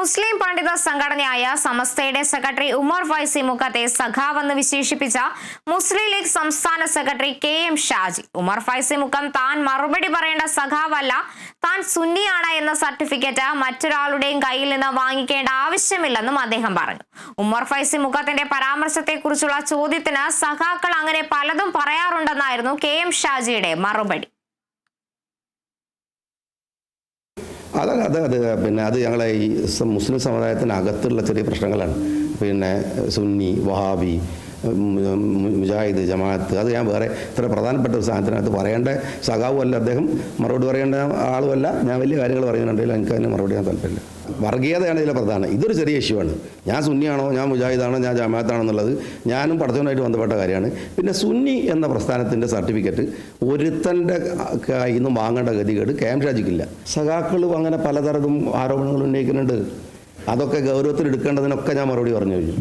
മുസ്ലിം പണ്ഡിത സംഘടനയായ സമസ്തയുടെ സെക്രട്ടറി ഉമർ ഫൈസി മുക്കത്തെ സഖാവെന്ന് വിശേഷിപ്പിച്ച മുസ്ലിം ലീഗ് സംസ്ഥാന സെക്രട്ടറി KM ഷാജി. ഉമർ ഫൈസി മുക്കം താൻ മറുപടി പറയേണ്ട സഖാവല്ല, താൻ സുന്നിയാണ് എന്ന സർട്ടിഫിക്കറ്റ് മറ്റൊരാളുടെയും കയ്യിൽ നിന്ന് വാങ്ങിക്കേണ്ട ആവശ്യമില്ലെന്നും അദ്ദേഹം പറഞ്ഞു. ഉമർ ഫൈസി മുക്കത്തിന്റെ പരാമർശത്തെക്കുറിച്ചുള്ള ചോദ്യത്തിന് സഖാക്കൾ അങ്ങനെ പലതും പറയാറുണ്ടെന്നായിരുന്നു KM ഷാജിയുടെ മറുപടി. അത് ഞങ്ങളെ ഈ മുസ്ലിം സമുദായത്തിനകത്തുള്ള ചെറിയ പ്രശ്നങ്ങളാണ്. സുന്നി, വഹാബി, മുജാഹിദ്, ജമാഅത്ത്, അത് ഞാൻ വേറെ ഇത്ര പ്രധാനപ്പെട്ട ഒരു സാധനത്തിനകത്ത് പറയേണ്ട സഖാവുമല്ല, അദ്ദേഹം മറുപടി പറയേണ്ട ആളുമല്ല. ഞാൻ വലിയ കാര്യങ്ങൾ പറയുന്നുണ്ടെങ്കിൽ എനിക്ക് അതിന് മറുപടി ചെയ്യാൻ താല്പര്യമില്ല. വർഗീയതയാണ് ഇതിലെ പ്രധാനം. ഇതൊരു ചെറിയ ഇഷ്യൂ ആണ്. ഞാൻ സുന്നിയാണോ, ഞാൻ മുജാഹിദാണോ, ഞാൻ ജമാഅത്താണോ എന്നുള്ളത് ഞാനും പഠിത്തവുമായിട്ട് ബന്ധപ്പെട്ട കാര്യമാണ്. പിന്നെ സുന്നി എന്ന പ്രസ്ഥാനത്തിൻ്റെ സർട്ടിഫിക്കറ്റ് ഒരുത്തൻ്റെ കയ്യിൽ നിന്നും വാങ്ങേണ്ട ഗതികേട് KM ഷാജിക്കില്ല. സഖാക്കൾ അങ്ങനെ പലതരത്തിലും ആരോപണങ്ങൾ ഉന്നയിക്കുന്നുണ്ട്. അതൊക്കെ ഗൗരവത്തിൽ എടുക്കേണ്ടതിനൊക്കെ ഞാൻ മറുപടി പറഞ്ഞു കഴിഞ്ഞു.